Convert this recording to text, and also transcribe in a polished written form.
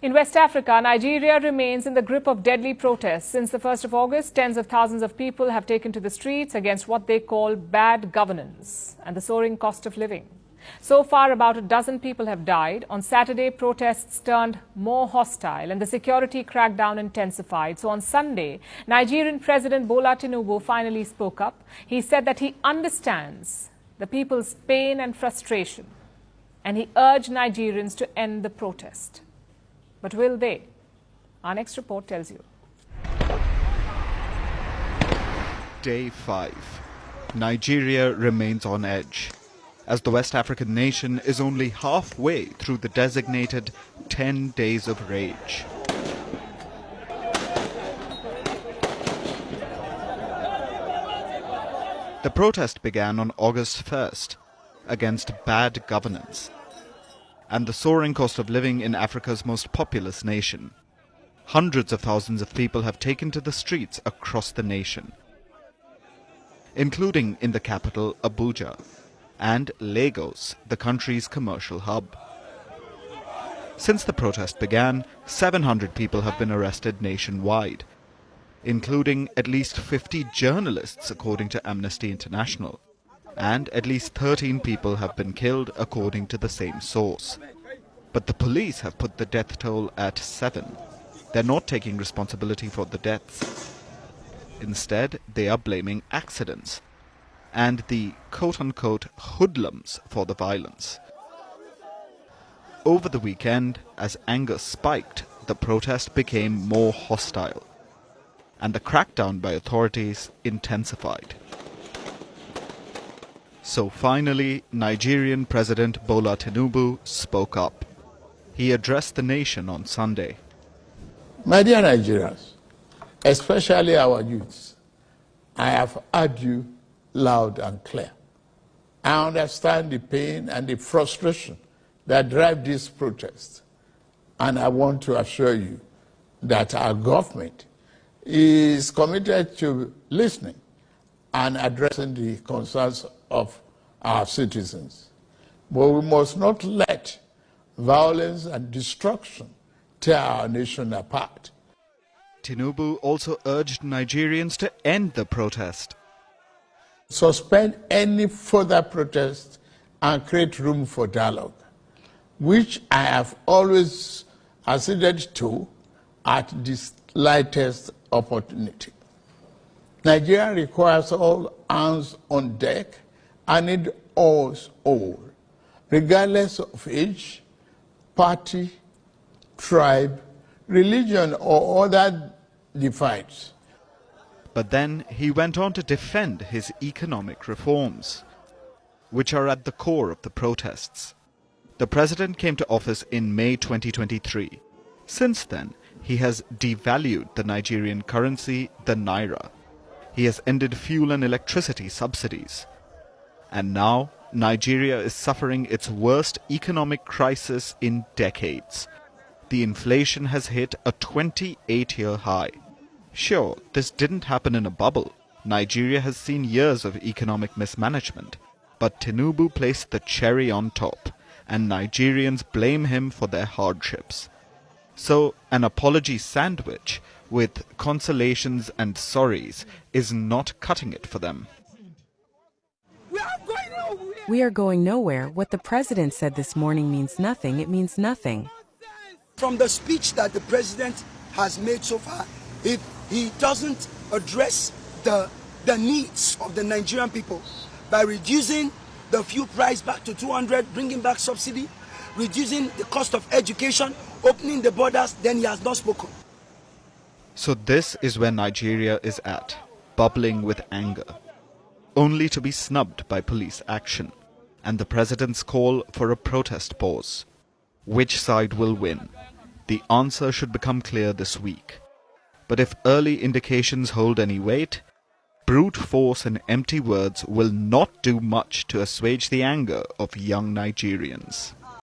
In West Africa, Nigeria remains in the grip of deadly protests. Since the 1st of August, tens of thousands of people have taken to the streets against what they call bad governance and the soaring cost of living. So far, about a dozen people have died. On Saturday, protests turned more hostile and the security crackdown intensified. So on Sunday, Nigerian President Bola Tinubu finally spoke up. He said that he understands the people's pain and frustration, and he urged Nigerians to end the protest. But will they? Our next report tells you. Day 5. Nigeria remains on edge, as the West African nation is only halfway through the designated 10 days of rage. The protest began on August 1st against bad governance and the soaring cost of living in Africa's most populous nation. Hundreds of thousands of people have taken to the streets across the nation, including in the capital, Abuja, and Lagos, the country's commercial hub. Since the protest began, 700 people have been arrested nationwide, including at least 50 journalists, according to Amnesty International. And at least 13 people have been killed, according to the same source. But the police have put the death toll at 7. They're not taking responsibility for the deaths. Instead, they are blaming accidents and the quote-unquote hoodlums for the violence. Over the weekend, as anger spiked, the protest became more hostile, and the crackdown by authorities intensified. So finally, Nigerian President Bola Tinubu spoke up. He addressed the nation on Sunday. My dear Nigerians, especially our youths, I have heard you loud and clear. I understand the pain and the frustration that drive these protests, and I want to assure you that our government is committed to listening and addressing the concerns of our citizens. But we must not let violence and destruction tear our nation apart. Tinubu also urged Nigerians to end the protest. Suspend any further protest and create room for dialogue, which I have always acceded to at the slightest opportunity. Nigeria requires all hands on deck and need us all, regardless of age, party, tribe, religion, or other divides. But then he went on to defend his economic reforms, which are at the core of the protests. The president came to office in May 2023. Since then, he has devalued the Nigerian currency, the naira. He has ended fuel and electricity subsidies. And now, Nigeria is suffering its worst economic crisis in decades. The inflation has hit a 28-year high. Sure, this didn't happen in a bubble. Nigeria has seen years of economic mismanagement. But Tinubu placed the cherry on top, and Nigerians blame him for their hardships. So, an apology sandwich with consolations and sorries is not cutting it for them. We are going nowhere. What the president said this morning means nothing. It means nothing. From the speech that the president has made so far, if he doesn't address the needs of the Nigerian people by reducing the fuel price back to 200, bringing back subsidy, reducing the cost of education, opening the borders, then he has not spoken. So this is where Nigeria is at, bubbling with anger, only to be snubbed by police action, and the president's call for a protest pause. Which side will win? The answer should become clear this week. But if early indications hold any weight, brute force and empty words will not do much to assuage the anger of young Nigerians.